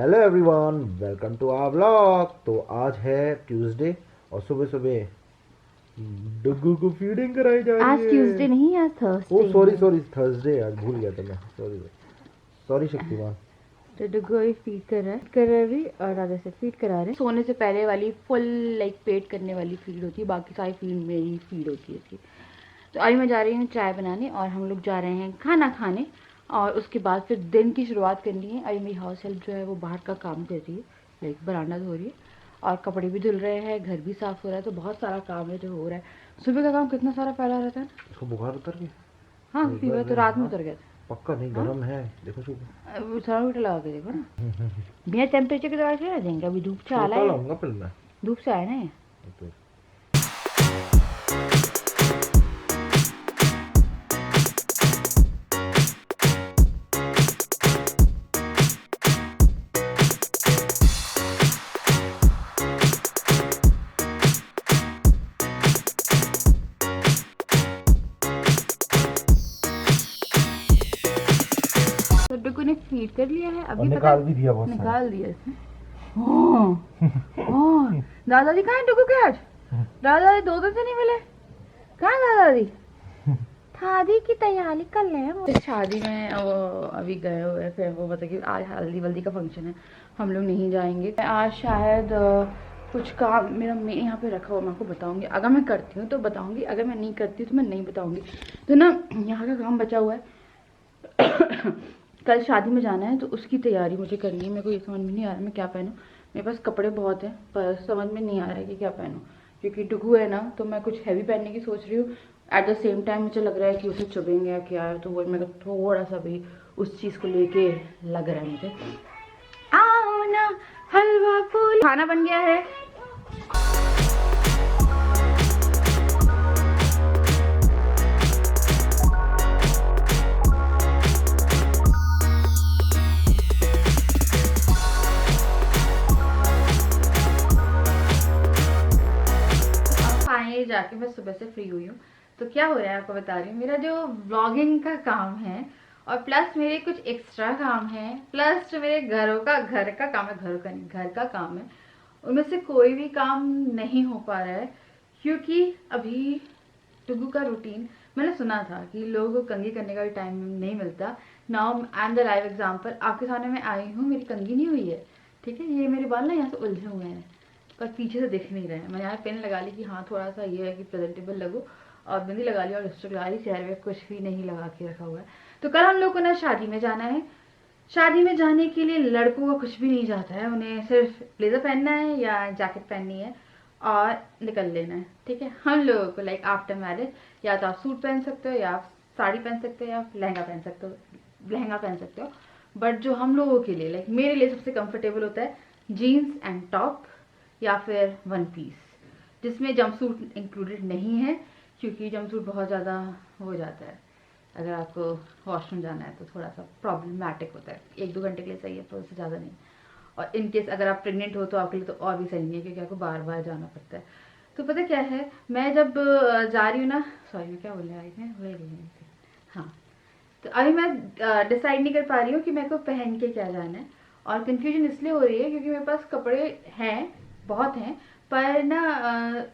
Hello everyone, welcome to our vlog. तो आज है ट्यूसडे और सुबह सुबह डुगू को फीडिंग कराई जा रही है। आज ट्यूसडे नहीं, आज थर्सडे। ओ सॉरी थर्सडे, आज भूल गया था मैं। सॉरी शक्तिमान। तो डुगू ही फीड कर रहा है अभी, और राजा से फीड करा रहे हैं। सोने से पहले वाली फुल लाइक पेट करने वाली फीड होती है, बाकी सारी फीड मेरी फीड होती है इसकी। तो अभी मैं जा रही हूँ चाय बनाने और हम लोग जा रहे हैं खाना खाने, और उसके बाद फिर दिन की शुरुआत करनी है। अभी मेरी हाउस हेल्प जो है वो बाहर का काम कर रही है, लाइक बरामदा धो रही है, और कपड़े भी धुल रहे हैं, घर भी साफ हो रहा है। तो बहुत सारा काम है जो हो रहा है। सुबह का काम कितना सारा फैला रहता है। उसको बुखार उतर गया? हाँ, फीवर तो रात में उतर गया था। पक्का नहीं, गर्म है। देखो सुबह थर्मामीटर लगा के देखो ना। बिना टेम्परेचर के दवाई से देंगे, अभी धूप से आला है। लाऊंगा फिर मैं। धूप से आया ना ये। तो डुगू ने फीड कर लिया है अभी, निकाल भी दिया, बहुत निकाल दिया इसने। दादाजी कहाँ है डुगू के आज? दादाजी 2 दिन से नहीं मिले। कहाँ है दादाजी? शादी की तैयारी कर ले वो। शादी में वो अभी गए हुए, फिर वो बता कि आज हल्दी वल्दी का फंक्शन है, हम लोग नहीं जाएंगे आज शायद। कुछ काम मेरा मैं यहाँ पे रखा हुआ, मैं आपको बताऊंगी। अगर मैं करती हूँ तो बताऊंगी, अगर मैं नहीं करती हूँ तो मैं नहीं बताऊंगी। तो ना यहाँ का काम बचा हुआ है। कल शादी में जाना है तो उसकी तैयारी मुझे करनी है। मेरे को ये समझ में नहीं आ रहा मैं क्या पहनूं। मेरे पास कपड़े बहुत हैं पर समझ में नहीं आ रहा है कि क्या पहनूं, क्योंकि डुगू है ना, तो मैं कुछ हैवी पहनने की सोच रही हूँ। एट द सेम टाइम मुझे लग रहा है कि उसे चुभेंगे या क्या है, तो वो मेरे को थोड़ा सा भी उस चीज़ को लेके लग रहा है मुझे। आओ ना हलवा पूरी, खाना बन गया है। जाके मैं सुबह से फ्री हुई हूँ। तो क्या हो रहा है आपको बता रही हूँ। मेरा जो व्लॉगिंग का काम है और प्लस मेरे कुछ एक्स्ट्रा काम है, प्लस जो मेरे घर का काम है, घर का काम है, उनमें से कोई भी काम नहीं हो पा रहा है, क्योंकि अभी टुगू का रूटीन मैंने सुना था कि लोगों को कंघी करने का भी टाइम नहीं मिलता। Now I am the live example, आपके सामने मैं आई हूँ, मेरी कंघी नहीं हुई है। ठीक है, ये मेरे बाल ना यहाँ से उलझे हुए हैं पर पीछे से दिख नहीं रहे हैं। मैंने यहाँ पेन लगा ली कि हाँ थोड़ा सा ये है कि प्रेजेंटेबल लगो, और बिंदी लगा ली और लिपस्टिक लगा ली, चेहरे में कुछ भी नहीं लगा के रखा हुआ है। तो कल हम लोग को ना शादी में जाना है। शादी में जाने के लिए लड़कों का कुछ भी नहीं जाता है, उन्हें सिर्फ ब्लेजर पहनना है या जैकेट पहननी है और निकल लेना है। ठीक है, हम लोगों को लाइक आफ्टर मैरिज या तो आप सूट पहन सकते हो, या आप साड़ी पहन सकते हो, या लहंगा पहन सकते हो, लहंगा पहन सकते हो। बट जो हम लोगों के लिए लाइक मेरे लिए सबसे कंफर्टेबल होता है जीन्स एंड टॉप या फिर वन पीस, जिसमें जंपसूट इंक्लूडेड नहीं है, क्योंकि जंपसूट बहुत ज़्यादा हो जाता है। अगर आपको वॉशरूम जाना है तो थोड़ा सा प्रॉब्लमैटिक होता है, 1-2 घंटे के लिए सही है पर उससे ज़्यादा नहीं। और इन केस अगर आप प्रेग्नेंट हो तो आपके लिए तो और भी सही नहीं है, क्योंकि आपको बार बार जाना पड़ता है। तो पता क्या है, मैं जब जा रही हूँ ना, सॉरी मैं क्या बोलने आई थी, हाँ, तो अभी मैं डिसाइड नहीं कर पा रही हूँ कि मेरे को पहन के क्या जाना है। और कंफ्यूजन इसलिए हो रही है क्योंकि मेरे पास कपड़े हैं, बहुत हैं, पर ना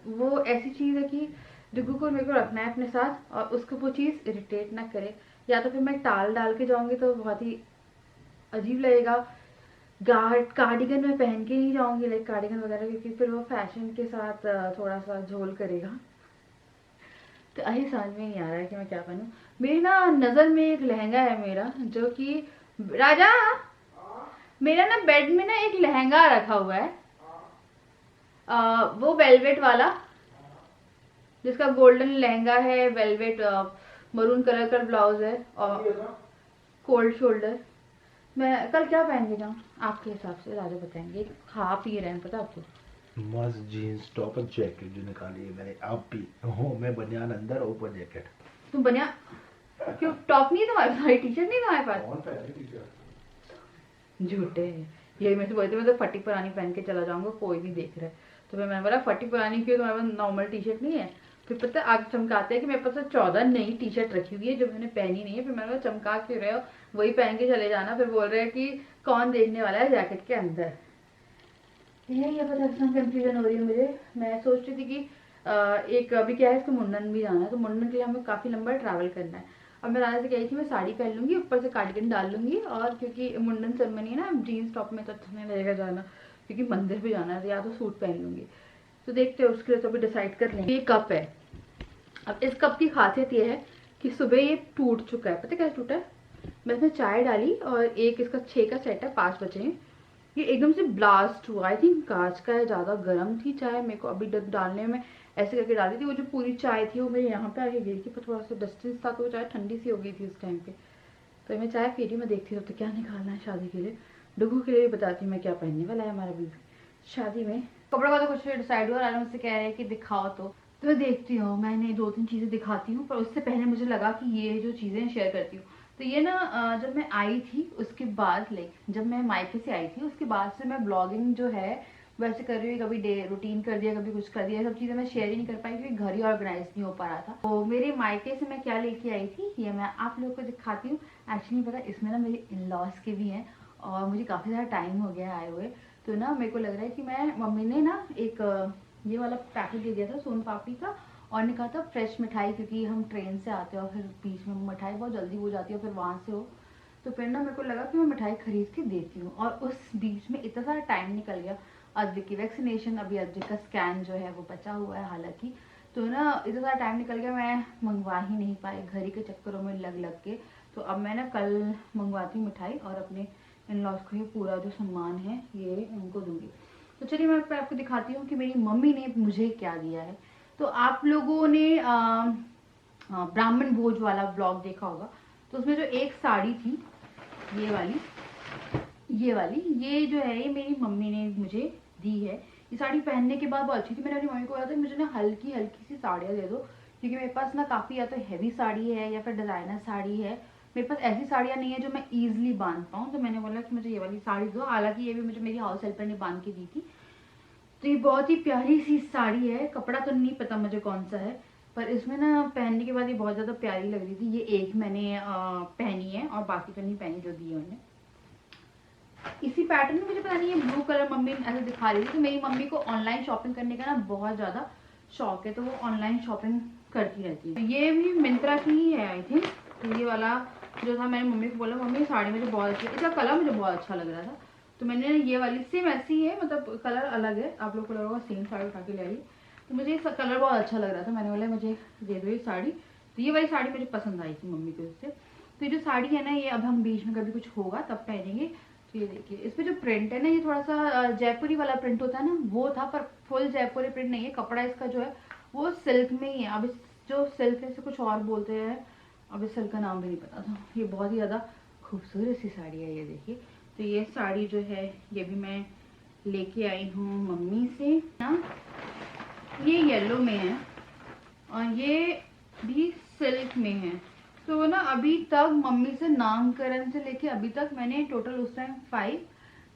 वो ऐसी चीज़ है कि डुगू को मेरे को रखना है अपने साथ और उसको वो चीज़ इरिटेट ना करे। या तो फिर मैं टाल डाल के जाऊँगी तो बहुत ही अजीब लगेगा। कार्डिगन में पहन के नहीं जाऊँगी, लाइक कार्डिगन वगैरह, क्योंकि फिर वो फैशन के साथ थोड़ा सा झोल करेगा। तो अही समझ में नहीं आ रहा है कि मैं क्या पहनूं। मेरी ना नज़र में एक लहंगा है मेरा, जो कि राजा, मेरा ना बेड में ना एक लहंगा रखा हुआ है, वो वेलवेट वाला, जिसका गोल्डन लहंगा है, वेलवेट मरून कलर का ब्लाउज है और कोल्ड शोल्डर। मैं कल क्या पहन के जाऊँ आपके हिसाब से, राजा बताएंगे। खा पी रहे हैं पता आपको। मस्त जीन्स टॉप और जैकेट जो निकाली है मैंने, आप भी हो, मैं बनियान अंदर, ऊपर जैकेट। तुम बनिया क्यों, टॉप नहीं है तुम्हारे पास, टी शर्ट नहीं है तुम्हारे पास? कौन पहने टी-शर्ट? झूठे, यही मेरे से बोलते मैं तो फटी पुरानी पहन के चला जाऊंगा, कोई नहीं देख रहा है। तो फिर मैंने बोला फटी पुरानी क्यों, तुम्हारे पास नॉर्मल टी शर्ट नहीं है? फिर पता आग चमकाते हैं कि मेरे पास 14 नई टी शर्ट रखी हुई है जो मैंने पहनी नहीं है। फिर मैंने बोला चमका क्यों रहे हो, वही पहन के चले जाना। फिर बोल रहे हैं कि कौन देखने वाला है जैकेट के अंदर। यही है, बस कंफ्यूजन हो रही है मुझे। मैं सोच रही थी कि एक अभी क्या है, इसको मुंडन भी जाना है, तो मुंडन के लिए हमें काफ़ी लंबा ट्रैवल करना है। अब मैं राजा से कही थी मैं साड़ी पहन लूंगी, ऊपर से कार्डिगन डाल लूंगी, और क्योंकि मुंडन सेरेमनी है ना, जीन्स टॉप में तो अच्छा नहीं लगेगा जाना, क्योंकि मंदिर भी जाना है, तो या तो सूट पहन लूंगी। तो देखते हैं, उसके लिए तो अभी डिसाइड कर लेंगे। ये कप है। अब इस कप की खासियत ये है कि सुबह ये टूट चुका है। पता है कैसे टूटा है? मैं इसमें चाय डाली और एक इसका 6 का सेट है, 5 बचे हैं, ये एकदम से ब्लास्ट हुआ। आई थिंक कांच का है, ज़्यादा गर्म थी चाय, मेरे को अभी डालने में ऐसे करके डाली थी, वो जो पूरी चाय थी वो मेरे यहाँ पे आके गिरी थी, पर थोड़ा सा डिस्टेंस था तो वो चाय ठंडी सी हो गई थी उस टाइम पे। तो मैं चाय पी रही, मैं देखती हूँ तो क्या निकालना है शादी के लिए। डुगू के लिए भी बताती हूँ मैं क्या पहनने वाला है हमारा भी शादी में। कपड़ों का तो कुछ डिसाइड हुआ, राजा मुझसे कह रहे हैं कि दिखाओ, तो देखती हूँ। मैंने 2-3 चीज़ें दिखाती हूँ, पर उससे पहले मुझे लगा कि ये जो चीज़ें शेयर करती हूँ। तो ये ना जब मैं आई थी उसके बाद, लाइक जब मैं मायके से आई थी उसके बाद से मैं ब्लॉगिंग जो है वैसे कर रही हूँ। कभी डे रूटीन कर दिया, कभी कुछ कर दिया, सब चीज़ें मैं शेयर ही नहीं कर पाई क्योंकि घर ही ऑर्गेनाइज नहीं हो पा रहा था। तो मेरे मायके से मैं क्या लेके आई थी ये मैं आप लोगों को दिखाती हूँ। एक्चुअली पता इसमें ना मेरे इन लॉज के भी हैं और मुझे काफ़ी ज़्यादा टाइम हो गया आए हुए। तो ना मेरे को लग रहा है कि मैं मम्मी ने ना एक ये वाला पैकेट दे दिया था सोन पापड़ी का, और ने कहा था फ्रेश मिठाई, क्योंकि हम ट्रेन से आते हैं और फिर बीच में मिठाई बहुत जल्दी हो जाती है, फिर वहाँ से हो, तो फिर ना मेरे को लगा कि मैं मिठाई खरीद के देती हूँ। और उस बीच में इतना सारा टाइम निकल गया, अद्विक की वैक्सीनेशन, अभी अद्विक का स्कैन जो है वो बचा हुआ है हालांकि, तो ना इतना सारा टाइम निकल गया, मैं मंगवा ही नहीं पाई घर ही के चक्करों में लग लग के। तो अब मैं ना कल मंगवाती हूँ मिठाई और अपने इन लॉज को ये पूरा जो सामान है ये उनको दूंगी। तो चलिए मैं आपको दिखाती हूँ कि मेरी मम्मी ने मुझे क्या दिया है। तो आप लोगों ने ब्राह्मण भोज वाला ब्लॉग देखा होगा, तो उसमें जो एक साड़ी थी ये वाली ये जो है ये मेरी मम्मी ने मुझे दी है। ये साड़ी पहनने के बाद बहुत अच्छी थी। मैंने अपनी मम्मी को कहा था मुझे ना हल्की हल्की सी साड़ियाँ दे दो, क्योंकि मेरे पास ना काफ़ी या तो हैवी साड़ी है या फिर डिज़ाइनर साड़ी है, मेरे पास ऐसी साड़ियाँ नहीं है जो मैं ईजिली बांध पाऊँ। तो मैंने बोला कि मुझे ये वाली साड़ी दो, हालांकि ये भी मुझे मेरी हाउस हेल्पर ने बांध के दी थी। तो ये बहुत ही प्यारी सी साड़ी है, कपड़ा तो नहीं पता मुझे कौन सा है, पर इसमें ना पहनने के बाद ये बहुत ज़्यादा प्यारी लग रही थी। ये एक मैंने पहनी है और बाकी तो नहीं पहनी जो दी है उन्हें। इसी पैटर्न में मुझे पता नहीं है ब्लू कलर मम्मी ऐसे दिखा रही थी। तो मेरी मम्मी को ऑनलाइन शॉपिंग करने का ना बहुत ज़्यादा शौक है, तो वो ऑनलाइन शॉपिंग करती रहती है। ये भी मिंत्रा की ही है आई थिंक। तो ये वाला जो था मैंने मम्मी को बोला मम्मी साड़ी मुझे बहुत अच्छी, इसका कलर मुझे बहुत अच्छा लग रहा था, तो मैंने ये वाली सेम ऐसी ही है, मतलब कलर अलग है, आप लोग को लगा सेम साड़ी उठा के ले आई, तो मुझे इसका कलर बहुत अच्छा लग रहा था, मैंने बोला मुझे दे दो ये साड़ी। तो ये वाली साड़ी मुझे पसंद आई थी मम्मी की उससे। तो ये जो साड़ी है ना ये अब हम बीच में कभी कुछ होगा तब पहनेंगे। तो ये देखिए इस पे जो प्रिंट है ना ये थोड़ा सा जयपुरी वाला प्रिंट होता है ना वो था, पर फुल जयपुरी प्रिंट नहीं है। कपड़ा इसका जो है वो सिल्क में ही है। अब इस जो सिल्क है इसे कुछ और बोलते हैं, अब इस सिल्क का नाम भी नहीं पता था। ये बहुत ही ज़्यादा खूबसूरत सी साड़ी है ये देखिए। तो ये साड़ी जो है ये भी मैं लेके आई हूँ मम्मी से ना, ये येलो में है और ये भी सिल्क में है। तो ना अभी तक मम्मी से नामकरण से लेके अभी तक मैंने टोटल उस टाइम 5,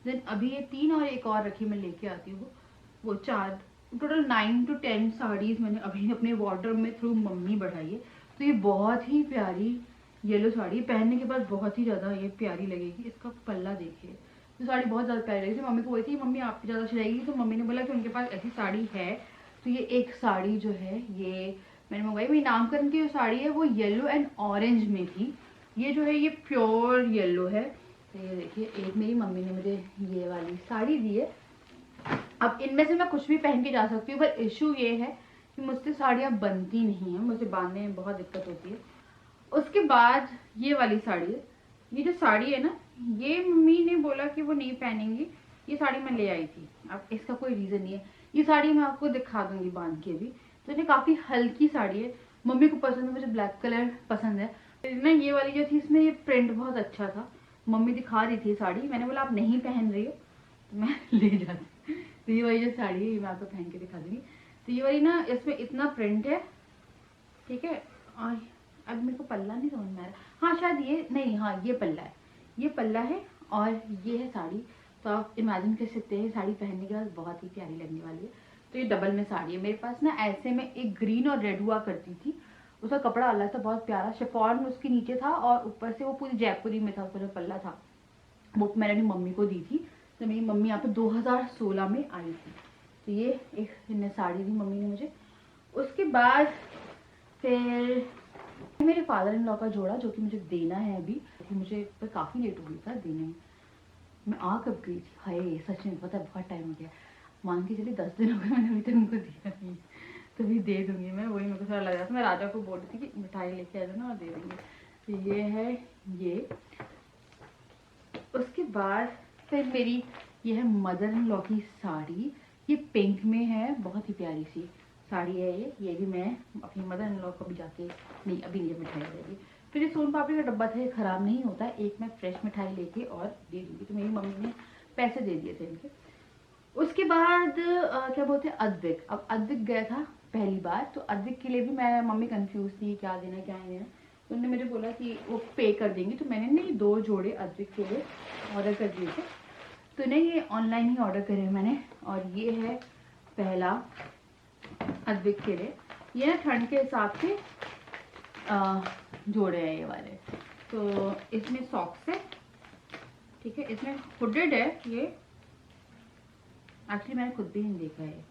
देन अभी ये 3 और एक और रखी मैं लेके आती हूँ वो 4, टोटल 9 to 10 साड़ीज मैंने अभी अपने वार्डरोब में थ्रू मम्मी बढ़ाई है। तो ये बहुत ही प्यारी येलो साड़ी पहनने के बाद बहुत ही ज़्यादा ये प्यारी लगेगी। इसका पल्ला देखिए, तो साड़ी बहुत ज़्यादा प्यारी लगी थी। मम्मी को वही थी मम्मी आपकी ज़्यादा अच्छी लगेगी, तो मम्मी ने बोला कि उनके पास ऐसी साड़ी है। तो ये एक साड़ी जो है ये मैंने मंगवाई। मेरी नामकरण की जो साड़ी है वो येलो एंड ऑरेंज में थी, ये जो है ये प्योर येलो है। तो ये देखिए एक मेरी मम्मी ने मुझे ये वाली साड़ी दी है। अब इनमें से मैं कुछ भी पहन के जा सकती हूँ, पर इशू ये है कि मुझसे साड़ियाँ बनती नहीं हैं, मुझे बांधने में बहुत दिक्कत होती है। उसके बाद ये वाली साड़ी है, ये जो साड़ी है ना ये मम्मी ने बोला कि वो नहीं पहनेंगी, ये साड़ी मैं ले आई थी। अब इसका कोई रीज़न नहीं है, ये साड़ी मैं आपको दिखा दूंगी बांध के भी। तो ये काफ़ी हल्की साड़ी है, मम्मी को पसंद है, मुझे ब्लैक कलर पसंद है। तो ना ये वाली जो थी इसमें ये प्रिंट बहुत अच्छा था, मम्मी दिखा रही थी साड़ी, मैंने बोला आप नहीं पहन रही हो तो मैं ले जाती। तो ये वाली जो साड़ी है ये मैं आपको पहन के दिखा दूंगी। तो ये वाली ना इसमें इतना प्रिंट है, ठीक है। और अब मेरे को पल्ला नहीं समझ में आ रहा, हाँ शायद ये नहीं, हाँ ये पल्ला है, ये पल्ला है और ये है साड़ी। तो आप इमेजिन कर सकते हैं साड़ी पहनने के बाद बहुत ही प्यारी लगने वाली है। तो ये डबल में साड़ी है। मेरे पास ना ऐसे में एक ग्रीन और रेड हुआ करती थी, उसका कपड़ा अलग था बहुत प्यारा, शिफॉन उसके नीचे था और ऊपर से वो पूरी जयपुरी में था, उसका जो पल्ला था वो मैंने अपनी मम्मी को दी थी। तो मेरी मम्मी यहाँ पे 2016 में आई थी। तो ये एक साड़ी दी मम्मी ने मुझे। उसके बाद फिर मेरे फादर इन लॉ का जोड़ा जो कि मुझे देना है अभी, मुझे पर काफ़ी लेट हो गया था देने में। मैं आ कब गई थी, हाय सच में पता है बहुत टाइम हो गया, मान के चलिए 10 दिन हो गए मैंने अभी तक उनको दिया नहीं। तो भी दे दूंगी मैं, वही मेरे को थोड़ा लग रहा था। मैं राजा को बोल रही थी कि मिठाई लेके आ जाना और दे दूंगी। तो ये है ये। उसके बाद फिर मेरी ये है मदर इन लॉ की साड़ी, ये पिंक में है, बहुत ही प्यारी सी साड़ी है ये भी मैं अपनी मदर इन लॉ को भी जाके नहीं, अभी नहीं, मिठाई देगी। फिर ये सोन पापड़ी का डब्बा था, ये ख़राब नहीं होता, एक मैं फ्रेश मिठाई लेके और दे दूँगी। तो मेरी मम्मी ने पैसे दे दिए थे इनके। उसके बाद क्या बोलते हैं, अद्विक। अब अद्विक गया था पहली बार, तो अद्विक के लिए भी मैं मम्मी कंफ्यूज थी क्या देना क्या नहीं देना। तो उन्होंने मुझे बोला कि वो पे कर देंगी, तो मैंने नहीं 2 जोड़े अद्विक के लिए ऑर्डर कर दिए थे। तो नहीं ये ऑनलाइन ही ऑर्डर करे मैंने। और ये है पहला अद्विक के लिए, ये ना ठंड के हिसाब से जोड़े हैं ये वाले। तो इसमें सॉक्स है, ठीक है, इसमें हुडेड है ये। एक्चुअली मैंने खुद भी नहीं देखा है,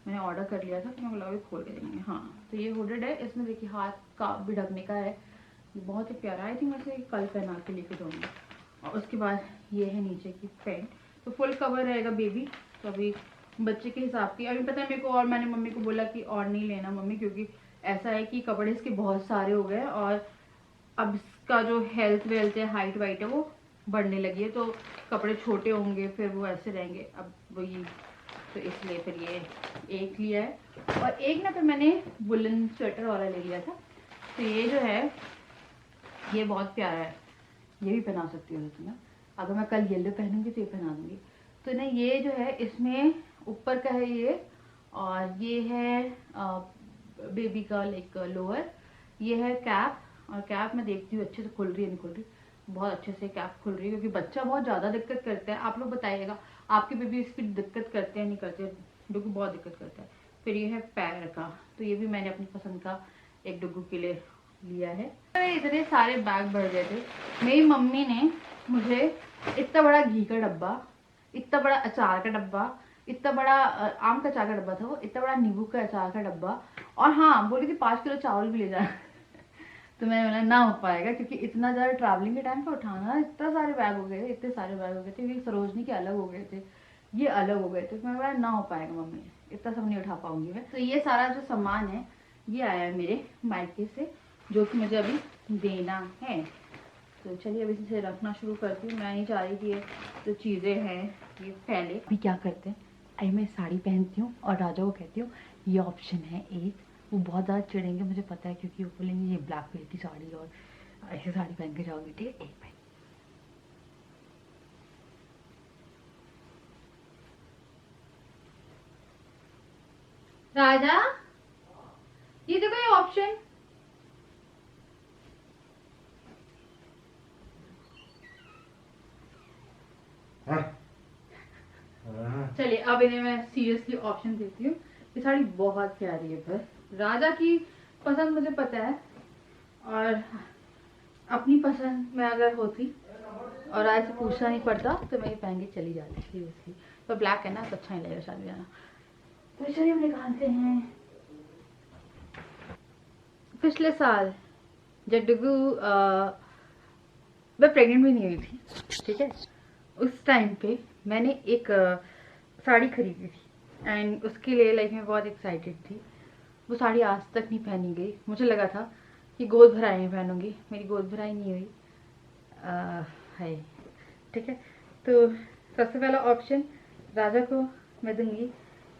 मैंने ऑर्डर कर लिया था तो मैं लगा खोल के देंगे। हाँ तो ये हुडेड है, इसमें देखिए हाथ का भी ढकने का है, ये बहुत ही प्यारा। आई थिंक वैसे कल पहना के लेके जाऊँगी। और उसके बाद ये है नीचे की पैंट, तो फुल कवर रहेगा बेबी। तो अभी बच्चे के हिसाब की अभी पता है मेरे को, और मैंने मम्मी को बोला कि और नहीं लेना मम्मी, क्योंकि ऐसा है कि कपड़े इसके बहुत सारे हो गए और अब इसका जो हेल्थ वेल्थ है, हाइट वाइट है, वो बढ़ने लगी है। तो कपड़े छोटे होंगे फिर वो ऐसे रहेंगे, अब वही तो इसलिए फिर ये एक लिया है। और एक ना फिर मैंने वुलन स्वेटर वाला ले लिया था। तो ये जो है ये बहुत प्यारा है, ये भी पहना सकती हूँ तो मैं, अगर मैं कल येलो पहनूंगी तो ये पहना दूंगी। तो ना ये जो है इसमें ऊपर का है ये, और ये है बेबी का लाइक लोअर, ये है कैप। और कैप मैं देखती हूँ अच्छे से खुल रही है नहीं खुल रही, बहुत अच्छे से कैप खुल रही है, क्योंकि बच्चा बहुत ज़्यादा दिक्कत करता है। आप लोग बताइएगा आपके बेबी इसकी दिक्कत करते हैं नहीं करते, डुगू बहुत दिक्कत करता है। फिर ये है पैर का, तो ये भी मैंने अपनी पसंद का एक डुगू के लिए लिया है। इतने सारे बैग भर गए थे। मेरी मम्मी ने मुझे इतना बड़ा घी का डब्बा, इतना बड़ा अचार का डब्बा, इतना बड़ा आम का अचार का डब्बा था वो, इतना बड़ा नींबू का अचार का डब्बा, और हाँ बोली थी 5 किलो चावल भी ले जाना। तो मैंने बोला ना हो पाएगा, क्योंकि इतना ज़्यादा ट्रैवलिंग के टाइम पे उठाना, इतना सारे बैग हो गए थे, इतने सारे बैग हो गए थे, सरोजनी के अलग हो गए थे, ये अलग हो गए थे। तो मैं बोला ना हो पाएगा मम्मी, इतना सब नहीं उठा पाऊंगी मैं। तो ये सारा जो सामान है ये आया है मेरे मायके से, जो कि मुझे अभी देना है। तो चलिए अभी इसे रखना शुरू करती हूँ। मैं नहीं चाह रही कि ये जो चीज़ें हैं ये फैले। अभी क्या करते हैं, आई मैं साड़ी पहनती हूँ और राजा को कहती हूँ ये ऑप्शन है एक, वो बहुत ज़्यादा चिढ़ेंगे मुझे पता है, क्योंकि वो बोलेंगे ये ब्लैक कलर की साड़ी और ऐसी साड़ी पहन के जाओगी, ठीक है। एक मिनट, राजा ये देखो ये ऑप्शन, चलिए अब इन्हें मैं सीरियसली ऑप्शन देती हूँ। ये साड़ी बहुत प्यारी है, पर राजा की पसंद मुझे पता है, और अपनी पसंद में अगर होती और आज से पूछना नहीं पड़ता तो मैं ये पहन के चली जाती सीरियसली। पर ब्लैक है ना तो अच्छा नहीं लगेगा शादी जाना। तो चलिए हम निकालते हैं। पिछले साल जब डुगू मैं प्रेग्नेंट भी नहीं हुई थी, ठीक है, उस टाइम पे मैंने एक साड़ी खरीदी थी एंड उसके लिए लाइक मैं बहुत एक्साइटेड थी। वो साड़ी आज तक नहीं पहनी गई। मुझे लगा था कि गोद भराई में पहनूंगी, मेरी गोद भराई नहीं हुई है, ठीक है। तो सबसे पहला ऑप्शन राजा को मैं दूंगी,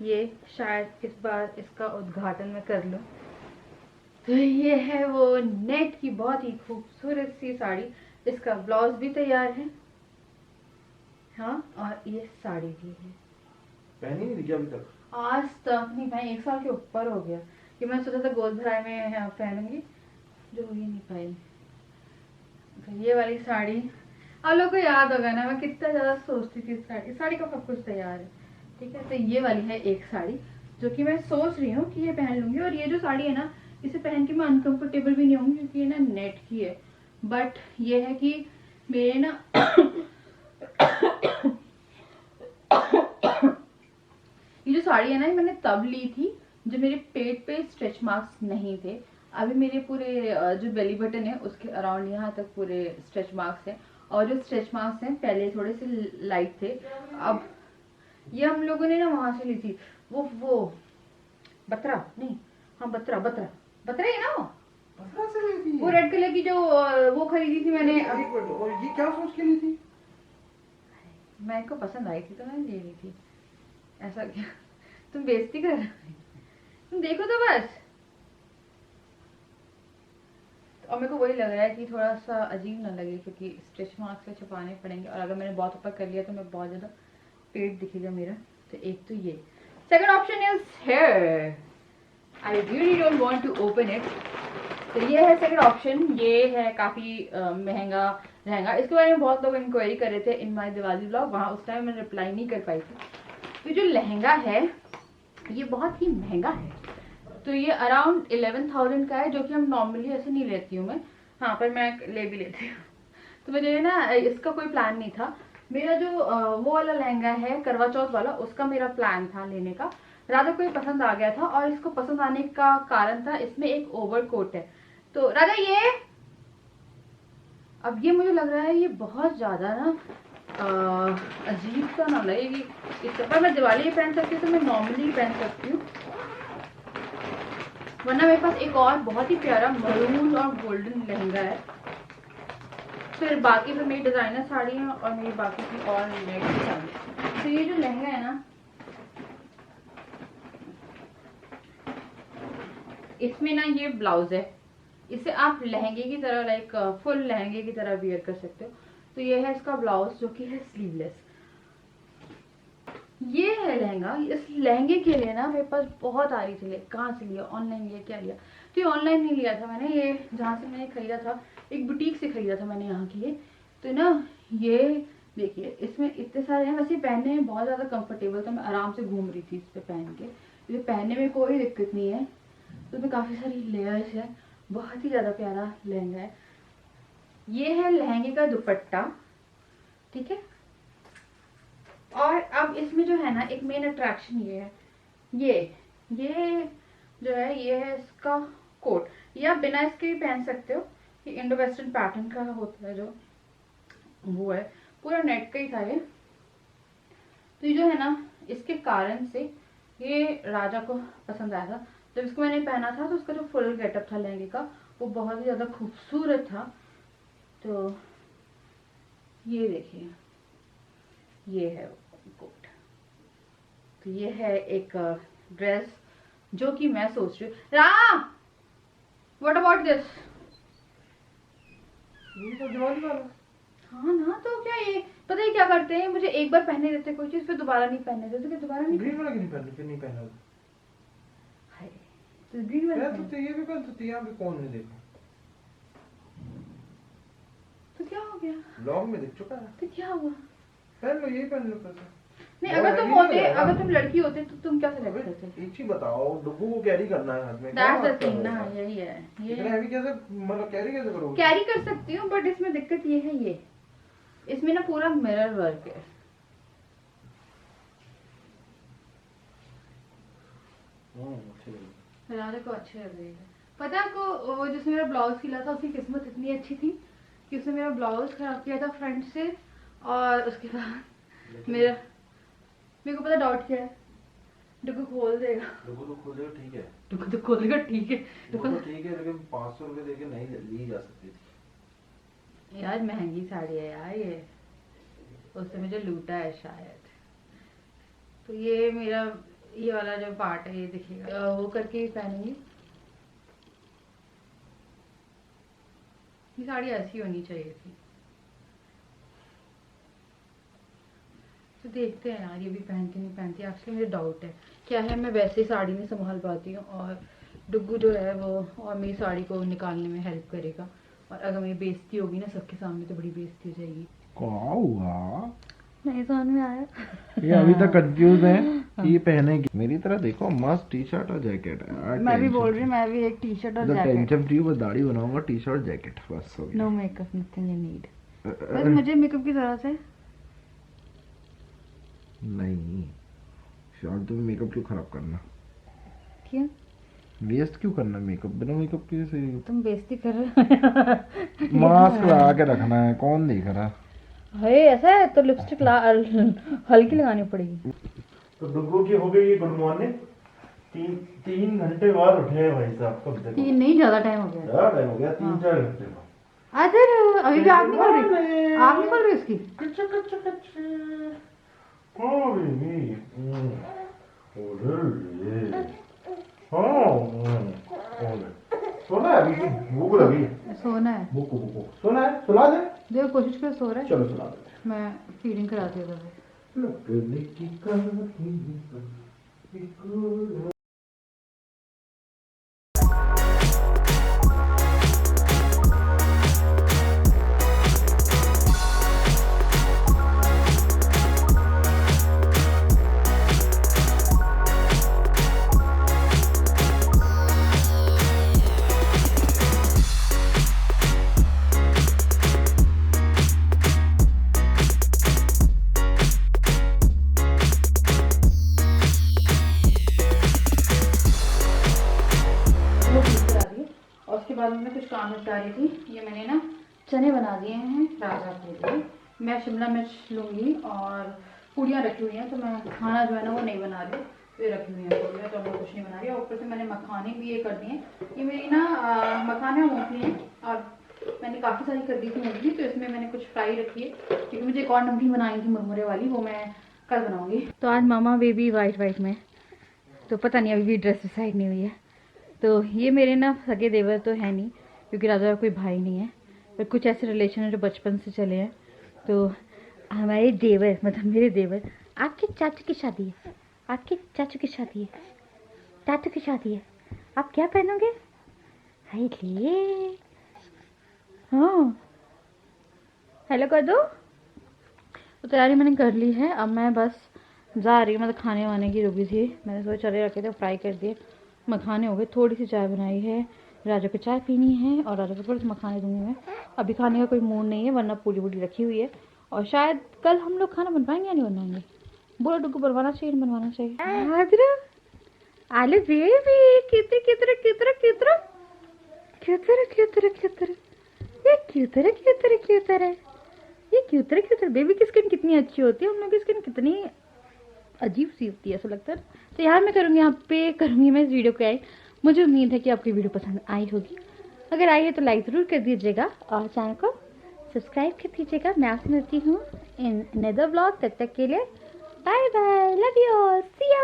ये शायद इस बार इसका उद्घाटन मैं कर लूँ। तो ये है वो नेट की बहुत ही खूबसूरत सी साड़ी, इसका ब्लाउज भी तैयार है, हाँ, और ये साड़ी भी है। पहनी नहीं थी क्या अभी तक? आज तक नहीं पहनी, 1 साल के ऊपर हो गया कि मैं सोचा था गोद भराई में पहनूंगी, जो ही नहीं पाई। तो ये वाली साड़ी आप लोग को याद होगा ना, मैं कितना ज़्यादा सोचती थी इस साड़ी का सब कुछ तैयार है, ठीक है। तो ये वाली है एक साड़ी जो कि मैं सोच रही हूँ कि ये पहन लूँगी। और ये जो साड़ी है ना, इसे पहन के मैं अनकंफर्टेबल भी नहीं होंगी, क्योंकि ये ना नेट की है। बट ये है कि मेरे ना साड़ी है ना, ये मैंने तब ली थी जब मेरे पेट पे स्ट्रेच मार्क्स नहीं थे। अभी मेरे पूरे जो बेली बटन है उसके अराउंड यहाँ तक पूरे स्ट्रेच मार्क्स हैं, और जो स्ट्रेच मार्क्स हैं पहले थोड़े से लाइट थे। अब ये हम लोगों ने ना वहां से ली थी, वो बत्रा नहीं, हाँ बत्रा बत्रा बत्रा ही ना वो रेड कलर की जो वो खरीदी थी मैंने। और ये क्या सोच के ली थी? मेरे को पसंद आई थी तो मैंने ले ली थी। ऐसा क्या तुम बेइज्जती कर रहे हो? तुम देखो तो बस। और मेरे को वही लग रहा है कि थोड़ा सा अजीब ना लगे, क्योंकि स्ट्रेच मार्क्स से छुपाने पड़ेंगे, और अगर मैंने बहुत ऊपर कर लिया तो मैं बहुत ज्यादा पेट दिखेगा मेरा। तो एक तो ये second option is here. I really don't want to open it. तो ये है सेकंड ऑप्शन। ये है काफी महंगा लहंगा। इसके बारे में बहुत लोग इंक्वायरी कर रहे थे इन माय दिवाली ब्लॉग, वहां उस टाइम मैं रिप्लाई नहीं कर पाई थी। तो जो लहंगा है ये बहुत ही महंगा है। तो ये अराउंड 11,000 का है, जो कि हम नॉर्मली ऐसे नहीं लेती हूँ मैं। हाँ, पर मैं ले भी लेती हूँ। तो मुझे ना इसका कोई प्लान नहीं था। मेरा जो वो वाला लहंगा है करवा चौथ वाला, उसका मेरा प्लान था लेने का। राधा को ये पसंद आ गया था, और इसको पसंद आने का कारण था इसमें एक ओवर कोट है। तो राधा ये अब ये मुझे लग रहा है ये बहुत ज्यादा ना अजीब सा ना लगे कि इस पर मैं दिवाली पहन सकती हूँ तो मैं नॉर्मली पहन सकती हूँ, वरना मेरे पास एक और बहुत ही प्यारा मरून और गोल्डन लहंगा है। फिर बाकी फिर मेरी डिजाइनर साड़ी है और मेरी बाकी की और रेड की साड़ी। तो ये जो लहंगा है ना, इसमें ना ये ब्लाउज है। इसे आप लहंगे की तरह लाइक फुल लहंगे की तरह वियर कर सकते हो। तो ये है इसका ब्लाउज, जो कि है स्लीवलेस। ये है लहंगा। इस लहंगे के लिए ना मेरे पास बहुत आ रही थी, कहाँ से लिया, ऑनलाइन लिया, क्या लिया। तो ये ऑनलाइन नहीं लिया था मैंने, ये जहाँ से मैंने खरीदा था एक बुटीक से खरीदा था मैंने यहाँ की ये। तो ना ये देखिए इसमें इतने सारे हैं। वैसे पहनने में बहुत ज्यादा कंफर्टेबल था, मैं आराम से घूम रही थी इस पे पहन के। ये पहनने में कोई दिक्कत नहीं है। तो इसमें काफी सारी लेयर्स है, बहुत ही ज्यादा प्यारा लहंगा है। ये है लहंगे का दुपट्टा, ठीक है। और अब इसमें जो है ना एक मेन अट्रैक्शन ये है, ये जो है ये है इसका कोट। ये आप बिना इसके भी पहन सकते हो। ये इंडो वेस्टर्न पैटर्न का होता है, जो वो है पूरा नेट का ही था ये। तो ये जो है ना इसके कारण से ये राजा को पसंद आया था। जब इसको मैंने पहना था तो उसका जो फुल गेटअप था लहंगे का वो बहुत ही ज्यादा खूबसूरत था। तो ये देखिए ये है कोट। तो ये है एक ड्रेस जो कि मैं सोच रही हूँ। Ram, what about this? ये तो दिवाली वाला। हाँ ना, तो क्या ये पता है क्या करते हैं, मुझे एक बार पहनने देते कोई चीज, फिर दोबारा नहीं पहनने देते, फिर दोबारा नहीं ग्रीन वाला क्यों नहीं पहन, फिर नहीं पहना? हाय, तो ग्रीन वाला पहन सकते, ये भी पहन सकते, यहाँ पे कौन ने देखा? तो क्या हो गया? ब्लॉग में दिख चुका है। तो क्या हुआ? पहन लो, यही पहन लो फिर। नहीं, अगर तुम होते, अगर तुम लड़की होते तो तुम क्या सेलेक्ट करते? एक चीज बताओ, डब्बू को कैरी करना है हाथ में, दैट्स द थिंग ना, यही है। ये इतना हैवी कैसे, मतलब कैरी कैसे करोगे? कैरी कर सकती हूँ, बट इसमें दिक्कत ये है, ये इसमें ना पूरा मिरर वर्क है। राधा को अच्छे लग रही है। पता है आपको, वो जिसने मेरा ब्लाउज सिला था उसकी किस्मत इतनी अच्छी थी कि उसने मेरा ब्लाउज खराब किया था फ्रंट से, और उसके बाद मेरे को पता डाउट किया है डुगू खोल देगा। डब्बू तो खोलेगा, ठीक है। डुगू तो खोलेगा, ठीक है। डब्बू तो ठीक है, लेकिन 500 रुपए देके नहीं ली जा सकती थी यार महंगी साड़ी है यार ये, उससे मुझे लूटा है शायद। तो ये मेरा ये वाला जो पार्ट है ये दिखेगा, वो करके ही पहनूंगी। ये साड़ी ऐसी होनी चाहिए थी। तो देखते हैं यार ये भी पहनती नहीं पहनती। एक्चुअली मुझे डाउट है क्या है, मैं वैसे ही साड़ी नहीं संभाल पाती हूँ, और डुग्गू जो है वो और मेरी साड़ी को निकालने में हेल्प करेगा। और अगर मेरी बेइज्जती होगी ना सबके सामने तो बड़ी बेइज्जती हो जाएगी। क्या हुआ? नहीं समझ में आया। ये अभी तक कंफ्यूज है कि ये पहनेगी। मेरी तरह देखो, मस्त टी शर्ट और जैकेट है। मैं भी बोल रही हूँ, मैं भी एक टी शर्ट और जैकेट। टेंशन फ्री, बस दाढ़ी बनाऊंगा, टी शर्ट जैकेट, बस हो गया। No makeup, nothing you need. बस मुझे मेकअप की जरूरत है। नहीं, फालतू में मेकअप क्यों खराब करना, क्यों वेस्ट क्यों करना मेकअप, बिना मेकअप के सही। तुम बेइज्जती कर रहे हो। मास्क लगा के रखना है, कौन देख रहा है। है ऐसा है तो लिपस्टिक हल्की लगानी पड़ेगी। तो डुग्गू की हो गई गुड मॉर्निंग। 3 घंटे बाद उठे हैं भाई साहब, कब तक ये नहीं ज्यादा टाइम हो गया। ज्यादा टाइम हो गया, 3-4 घंटे बाद। अरे अभी भी आग निकल रही, आग निकल रही इसकी। कच्चे कच्चे कच्चे हाँ बेबी ओले हाँ ओले सोना है अभी, भूख लगी। सोना है, भूख सोना है, सुला दे। देखो कोशिश कर सो रहा है। चलो सुला दे। मैं फीडिंग कराती हूँ तभी। लगने की कहीं पर और उसके बाद मैं कुछ काम निपटा रही थी। ये मैंने ना चने बना दिए हैं राजा के लिए। मैं शिमला मिर्च लूँगी और पूड़ियाँ रखी हुई हैं, तो मैं खाना जो है ना वो नहीं बना रही हूँ, तो ये रखी हुई हैं पूड़ियाँ, तो मैं कुछ नहीं बना रही। और ऊपर से मैंने मखाने भी ये कर दिए हैं। ये मेरी ना मखाने और मूँगफली हैं, और मैंने काफ़ी सारी कर दी थी मूँगफली, तो इसमें मैंने कुछ फ्राई रखी है, क्योंकि मुझे एक और नमकीन बनाई थी मुरमुरे वाली, वो मैं कल बनाऊँगी। तो आज मामा बेबी वाइट में, तो पता नहीं अभी भी ड्रेस डिसाइड नहीं हुई है। तो ये मेरे ना सगे देवर तो है नहीं, क्योंकि राजा का कोई भाई नहीं है, पर कुछ ऐसे रिलेशन है जो बचपन से चले हैं। तो हमारे देवर मतलब मेरे देवर, आपके चाचू की शादी है, आपके चाचू की शादी है, चाचू की शादी है, आप क्या पहनोगे? हाय ले हाँ हेलो कर दो। तो तैयारी मैंने कर ली है, अब मैं बस जा रही हूँ। मतलब खाने वाने की रुकी थी, मैंने सोचा चले रखे थे, फ्राई कर दिए, मखाने हो गए, थोड़ी सी चाय बनाई है, राजा को चाय पीनी है और राजा को थोड़े से मखाने दूंगी मैं। अभी खाने का कोई मूड नहीं है, वरना पूरी पूरी रखी हुई है। और शायद कल हम लोग खाना बनवाएंगे या नहीं बनवाएंगे, बोलो डुगू, बनवाना चाहिए नहीं बनवाना चाहिए? आलू बेबी कितरे कितरे कितरे कितरे कितरे कितरे कितरे ये कितरे कितरे कितरे ये कितरे कितरे। बेबी की स्किन कितनी अच्छी होती है, हम लोग की स्किन कितनी अजीब सी होती है, ऐसा लगता है। तो यार मैं करूँगी, यहाँ पे करूँगी मैं इस वीडियो को आई। मुझे उम्मीद है कि आपको वीडियो पसंद आई होगी। अगर आई है तो लाइक ज़रूर कर दीजिएगा और चैनल को सब्सक्राइब कर दीजिएगा। मैं आपसे मिलती हूँ इन अनदर व्लॉग, तब तक के लिए bye bye, love you all, see you.